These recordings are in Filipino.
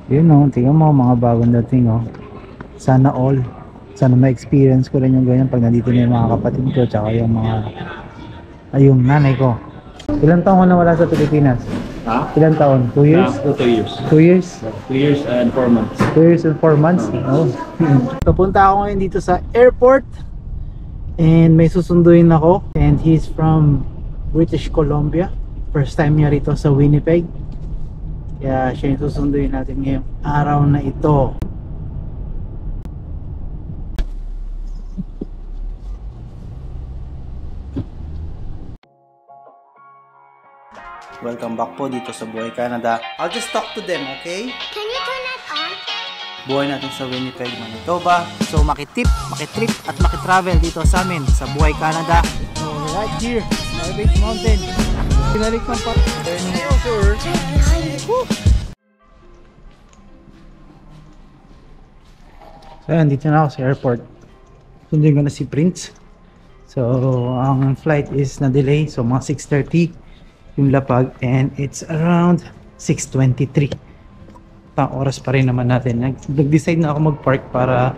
Yun o, tingnan mo mga bagong dating o. Sana all. Sana ma-experience ko rin yung ganyan pag nandito na yung mga kapatid ko tsaka yung mga yung nanay ko. Ilang taon ko na wala sa Pilipinas? Ha? Ilang taon? 2 years? 2 years. 2 years? 2 years and 4 months. 2 years and 4 months? Oo. Papunta ako ngayon dito sa airport and may susunduin ako, and he's from British Columbia. First time niya rito sa Winnipeg, kaya siya yung susunduin natin ngayong araw na ito. Welcome back po dito sa Buhay Canada. I'll just talk to them, okay? Can you turn that on? Buhay natin sa Winnipeg, Manitoba. So makitrip at makitravel dito sa amin sa Buhay Canada. So right here, Norwich Mountain. Pinalik ng pa. Turning over. So ayan, dito na ako sa airport. Sundin ko na si Prince. So ang flight is na delay. So mga 6:30 yung lapag, and it's around 6:23. Pang oras pa rin naman natin. Nag-decide na ako mag-park para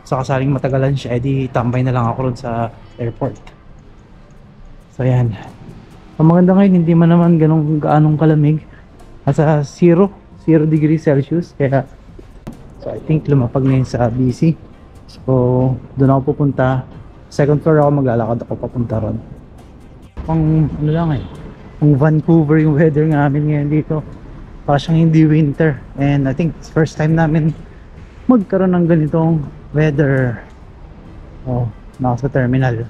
sa kasaling matagalan siya, edi tambay na lang ako ron sa airport. So yan. Ang maganda ngayon, hindi man naman gaanong kalamig. Nasa 0 degrees Celsius. Kaya so I think lumapag na yun sa BC. So doon ako pupunta. Second floor ako, maglalakad ako papunta ron. Pang ano lang pang Vancouver yung weather namin ngayon dito. Para siyang hindi winter, and I think it's first time namin magkaroon ng ganitong weather. Oh, nasa terminal.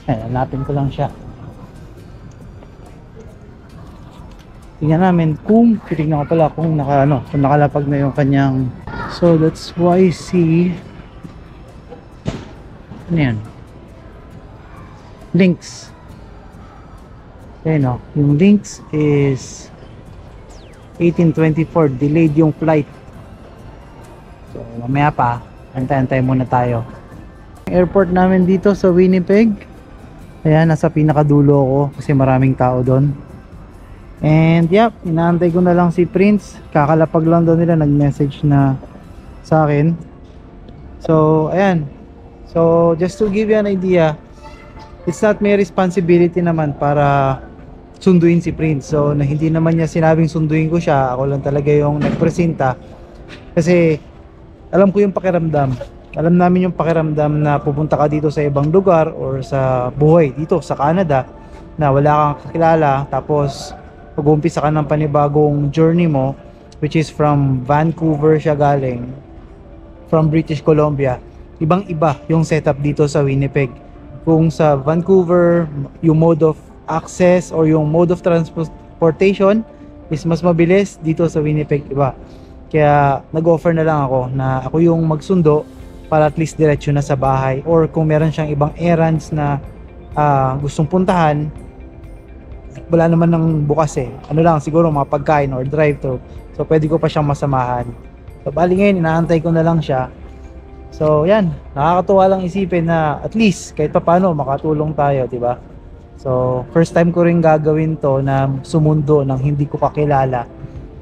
Hanapin ko lang siya. Tingnan namin kung titignan ko pala kung kung nakalapag na yung kanyang. So that's YC. Ano yan? Links. Ayun o. Yung links is 18:24. Delayed yung flight. So mamaya pa, antay-antay muna tayo. Airport namin dito sa Winnipeg. Ayan, nasa pinakadulo ako kasi maraming tao doon. And yep, inaantay ko na lang si Prince. Kakalapag lang daw nila, nag-message na sa akin. So ayan. So just to give you an idea, it's not my responsibility naman para sunduin si Prince. So na hindi naman niya sinabing sunduin ko siya, ako lang talaga yung nagpresenta. Kasi alam ko yung pakiramdam. Alam namin yung pakiramdam na pupunta ka dito sa ibang lugar or sa buhay dito sa Canada na wala kang kakilala, tapos mag-uumpisa ka ng panibagong journey mo, which is from Vancouver siya galing, from British Columbia. Ibang iba yung setup dito sa Winnipeg. Kung sa Vancouver, yung mode of access or yung mode of transportation is mas mabilis, dito sa Winnipeg iba. Kaya nag-offer na lang ako na ako yung magsundo para at least diretso na sa bahay, or kung meron siyang ibang errands na gustong puntahan, wala naman ng bukas ano lang siguro mga pagkain or drive-thru, so pwede ko pa siyang masamahan. So bali ngayon inaantay ko na lang siya. So yan, nakakatuwa lang isipin na at least kahit pa paano makatulong tayo, di ba? So first time ko rin gagawin to, na sumundo ng hindi ko kakilala,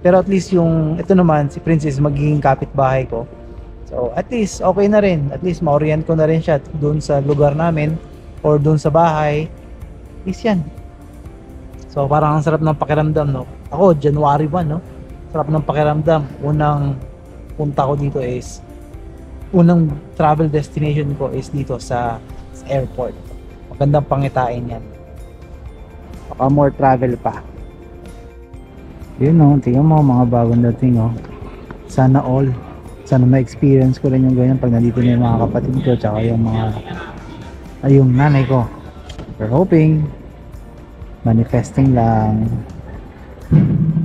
pero at least yung ito naman si Princess magiging kapitbahay ko. So at least okay na rin, at least ma-orient ko na rin siya doon sa lugar namin or doon sa bahay. At least yan. So parang ang sarap ng pakiramdam, no? Ako January 1, no? Sarap ng pakiramdam. Unang punta ko dito is, unang travel destination ko is dito sa airport. Magandang pangitain yan. Baka more travel pa. Yun no, tingnan mo mga bagong dating oh. Sana all. Sana ma-experience ko rin yung ganyan pag nandito na yung mga kapatid ko tsaka yung mga yung nanay ko. We're hoping, manifesting lang.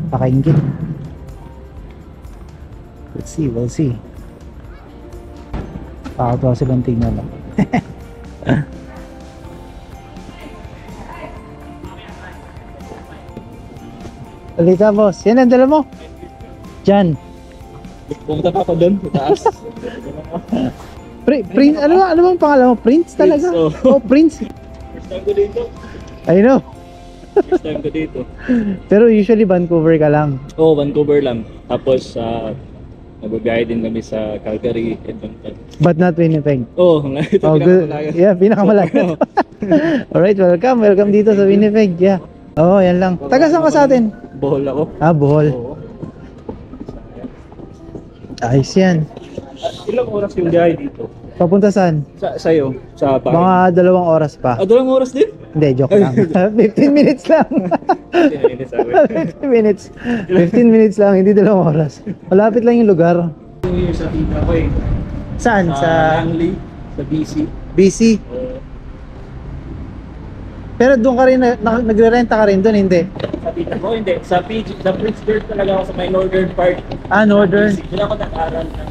Pakaingit. We'll see. Pakatuwa silang tingnan lang. Alita boss, yan ang dala mo? Diyan. Pumunta pa ako doon, taas. Prince, ano bang pangalan mo? Prince talaga? Prince, Oh, Prince. time ko dito. I know. First time ko dito. Pero usually Vancouver ka lang. Oo, Vancouver lang. Tapos, nagbabiyahe din kami sa Calgary, Edmonton. But not Winnipeg. Oo, ito Oh, good. pinakamalayo. Yeah, pinakamalayo. Alright, welcome. Welcome dito sa Winnipeg. Yeah. Oh, yan lang. Taga saan ka sa atin? Bohol ako. Ah, Bohol. Oo. Ayos yan. Ilang oras yung biyahe dito? Papunta saan? Sa'yo? Sa bahay? Mga 2 oras pa. 2 oras din? Hindi, joke lang. 15 minutes lang. 15 minutes. 15 minutes lang, hindi 2 oras. Malapit lang yung lugar. Yung sa tita ko eh. Saan? Sa Langley, sa BC. BC. Pero doon ka rin, nagre-renta ka rin doon, hindi? Sa tita ko, hindi. Sa PG, sa Pittsburgh talaga ako sa my northern part. Ah, Northern. Doon ako nag-aral ng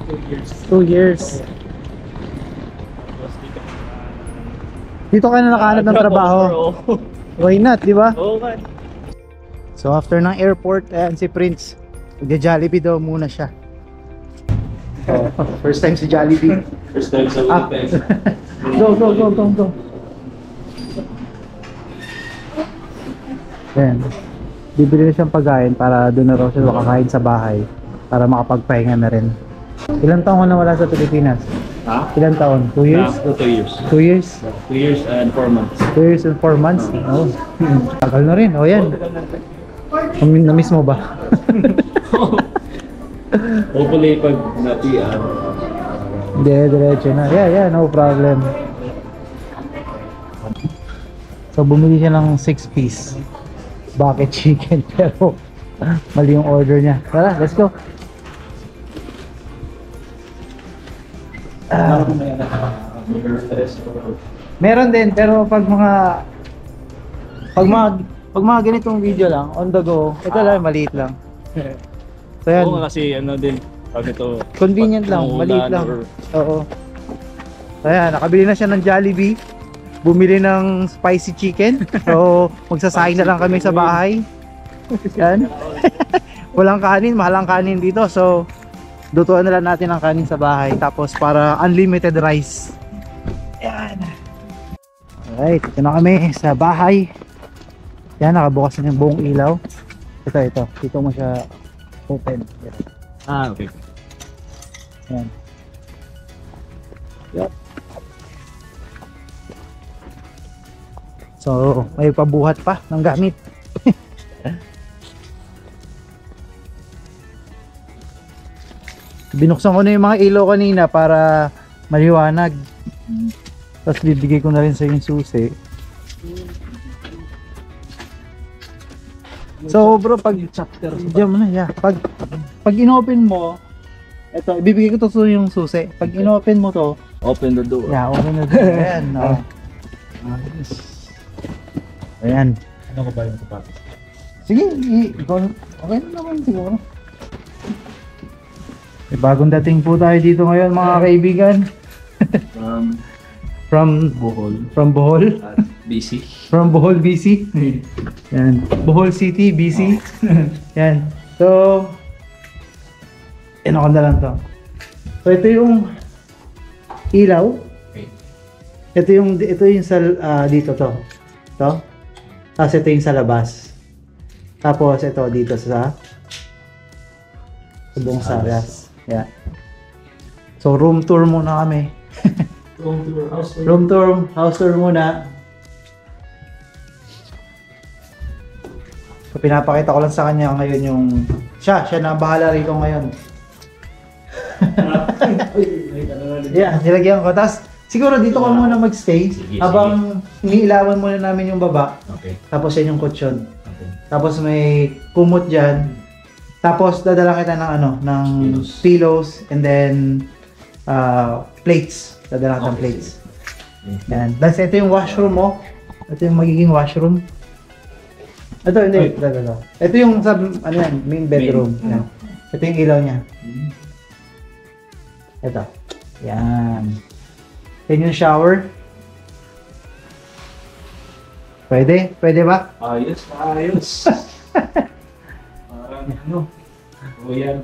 2 years. 2 years. Tapos dito ako Dito ka na nakahanap ng trabaho. Oo. Why not, di ba? Oo man. So after ng airport, ayan si Prince. Magja-Jollibee daw muna siya. Oh, first time si Jollibee. First time sa Ah. Philippines. Go. Ayan. Bibili na siyang pagkain para doon na raw siya makakain sa bahay para makapagpahinga na rin. Ilang taon ka na wala sa Pilipinas? Ha? Ilang taon? 2 years? 2 years. 2 years? 2 years and 4 months. 2 years and 4 months? Oh. Tagal na rin. O yan. Na-miss mo ba? Hopefully pag na-PR. Hindi, diretso na. Yeah, no problem. So bumili siya ng 6-piece bucket chicken pero mali yung order niya. Tara, let's go. Meron din pero pag mga ganitong video lang on the go, ito lang maliit lang. So yan, Oo nga kasi ano din. Pag ito. convenient lang, maliit lang. Oo. So yan, nakabili na siya ng Jollibee. Bumili ng spicy chicken. So, magsasaing na lang kami sa bahay. Yan. Walang kanin, mahal ang kanin dito. So, lutuan na lang natin ang kanin sa bahay. Tapos, para unlimited rice. Yan. Alright, ito na kami sa bahay. Yan, nakabukas na yung buong ilaw. Ito. Dito mo siya open. Yan. Okay. Yan. Yup. So, may pabuhat pa ng gamit. Binuksan ko na yung mga ilaw kanina para maliwanag. Tapos bibigay ko na rin sa yung susi. So bro, pag diyan mo na, yeah. Pag inopen mo, ito, ibibigay ko to sa yung susi. Pag inopen mo to, Open the door. yeah, open na din. Ayan, no. Ayan. Ano ko ba yung sapatos? Sige, ikaw, okay na naman siguro. May bagong dating po tayo dito ngayon mga kaibigan. From Bohol. BC. From Bohol, BC. Yan. Bohol City, BC. Yan. So, ano ko na lang to. So, ito yung ilaw. Okay. Ito yung sa dito to. To. Tapos ito yung sa labas. Tapos ito dito sa buong salas. Yeah. So room tour muna kami. Room tour, house tour muna. So pinapakita ko lang sa kanya ngayon yung siya na bahala rito ngayon. Yeah, nilagyan ko. Tapos siguro dito ka muna magstay habang iniilawan muna namin yung baba. Okay. Tapos yan yung kutsyon. Okay. Tapos may kumot dyan. Tapos dadala kita ng ng pillows and then plates. Dadala kita ng plates. Yan. Tapos ito yung washroom mo. Ito yung magiging washroom. Ito hindi. Ito yung main bedroom. Yan. Ito yung ilaw niya. Ito. Yan. Yan yung shower. Pwede? Pwede ba? Ayos. Parang ano? Yan.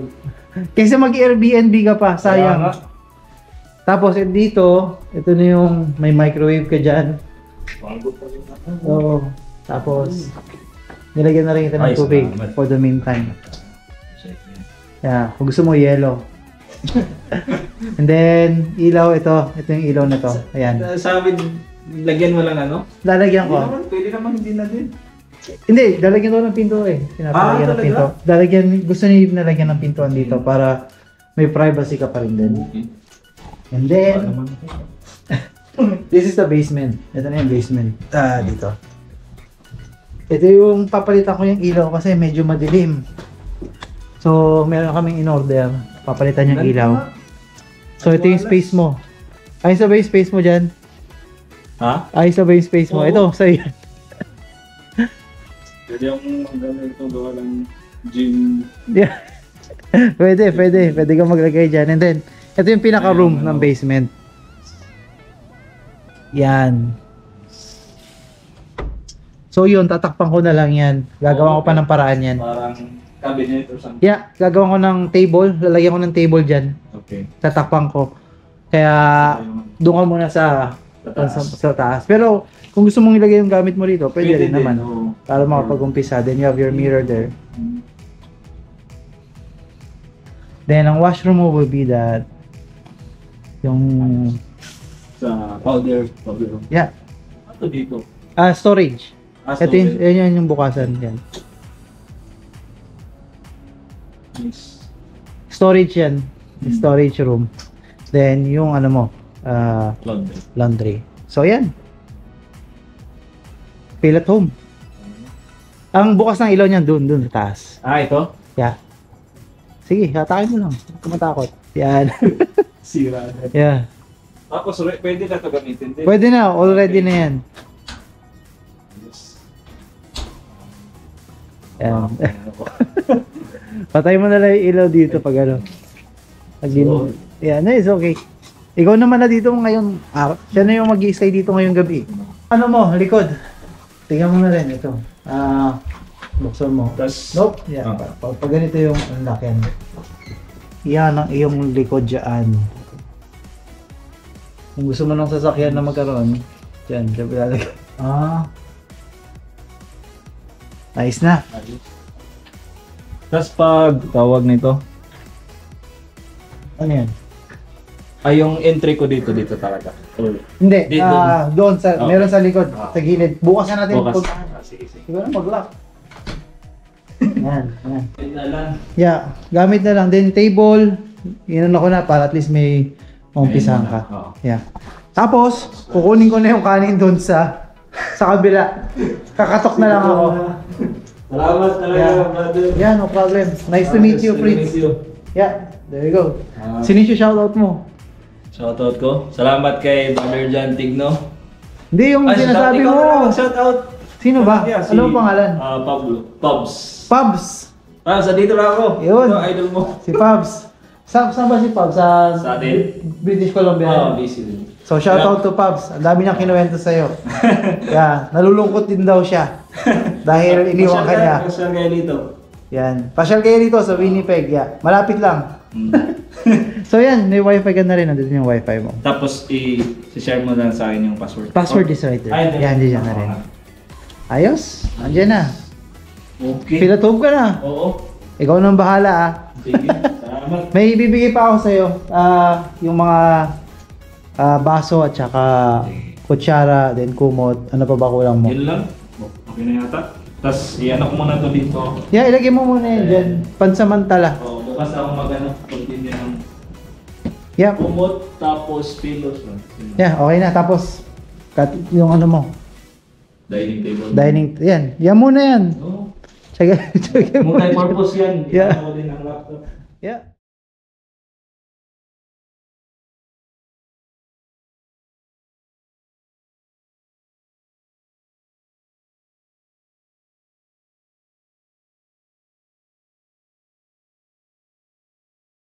Kaysa mag-Airbnb ka pa, sayang. Kaya nga. Tapos dito, ito na yung may microwave ka dyan. Oo. Tapos, nilagyan na rin ito ng Ay, tubig salamat. for the meantime. Yeah, kung gusto mo yellow. And then, ilaw ito. Ito yung ilaw na to. Ayan. Sa amin, lagyan mo lang ano? Lalagyan ko. Pwede naman hindi na din. Hindi, lalagyan ko ng pinto eh. Pinapalagyan ng talaga? pinto. Lalagyan, gusto niya yung nalagyan ng pintuan dito para may privacy ka pa rin din. And then, this is the basement. Ito na yung basement. Dito. Ito yung papalitan ko yung ilaw kasi medyo madilim. So, meron kaming in-order. Papalitan yung ilaw. So, ito yung space mo. Ayos na ba yung space mo dyan? Ha? Ayos na ba yung space mo? Oo. Ito, sa'yo. Pwede yung gano'n ito, gawa ng gym. Yeah. Pwede. Pwede kang maglagay dyan. And then, ito yung pinaka-room ng basement. Yan. So yun, tatakpan ko na lang yan. Gagawa ko pa ng paraan yan. Parang cabinet or something. Yeah, gagawa ko ng table. Lalagyan ko ng table dyan. Okay. Tatakpan ko. Kaya, doon ka muna sa taas. Pero, kung gusto mong ilagay yung gamit mo rito, pwede rin naman. Oo. Para makapag-umpisa. Then you have your mirror there. Then, ang washroom mo will be that. Yung, Sa powder room. yeah. Ano dito? Storage. Ah, Ito yung, yan yung bukasan. Yan. Yes. Storage yan. Storage room. Then, yung ano mo, Laundry. laundry. So, yan. Feel at home. Ang bukas ng ilaw niyan, dun sa taas. Ah, ito? Yeah. Sige, hatakin mo lang. Huwag ka matakot. Yan. Sira. Yeah. Tapos, pwede na ito gamitin din. Pwede na, already na yan. Yes. Yan. Patay mo na lang yung ilaw dito pag ano. Pag So, yan, it's okay. Ikaw naman na dito ngayon. Siya na yung mag-i-stay dito ngayong gabi. Ano mo, likod. Tingnan mo na rin ito. Buksan mo. Tapos, Nope. Yeah. Pag ganito yung unlock yan. Yan ang iyong likod dyan. Kung gusto mo ng sasakyan na magkaroon, dyan, dyan lalagay. Nice na. Tapos pag tawag nito, Ano yan? ay yung entry ko dito talaga. Hindi, Dito. doon sa, Okay. meron sa likod, Ah. sa gilid. Bukas na natin. Bukas. puntahan. Sige. Siguro mag-lock. Yan. Lang. Yeah, gamit na lang. Then table, yun ako na para at least may umpisahan ka. Oo. Yeah. Tapos, kukunin ko na yung kanin doon sa kabila. Kakatok na lang ako. Salamat talaga, Yeah. brother. Yeah, no problem. Nice to meet you, Prince. Yeah, there you go. Sino yung shoutout mo? Shoutout ko. Salamat kay Brother John Tigno. Hindi, yung sinasabi mo. Shoutout. Sino ba? Ano ang pangalan? Pablo. Pubs. Pubs. Pubs, dito lang ako. Yun. Ito, idol mo. Si Pubs. Saan ba si Pubs? Sa atin? British Columbia. Busy din. So shoutout to Pubs. Ang dami niyang kinuwento sa'yo. Yeah, nalulungkot din daw siya. Dahil iniwan ka niya. Pasyal kayo dito. Yan. Pasyal kayo dito sa Winnipeg. Yeah. Malapit lang. So yan, may wifi ka na rin. Nandito yung wifi mo. Tapos i-share mo lang sa akin yung password. Password is right there. Ay, Yan, dyan na rin. Ayos. Andiyan na. Okay. Feel at home ka na. Oo. Ikaw nang bahala ah. Sige. Salamat. May ibibigay pa ako sa'yo. Yung mga baso at saka kutsara, then kumot. Ano pa ba kulang mo? Yun lang. Okay na yata. Tapos i-ano ko muna to dito. Yeah, ilagay mo muna yan dyan. Pansamantala. Oo, bukas ako mag-ano. Continue ng Yeah. kumot tapos pillows. Yeah, okay na. Tapos, yung ano mo, Dining table. dining, yan. Yan muna yan. Oo. Tsaga mo. Multi-purpose yan. Yeah. Ginagawa din ang laptop. Yeah.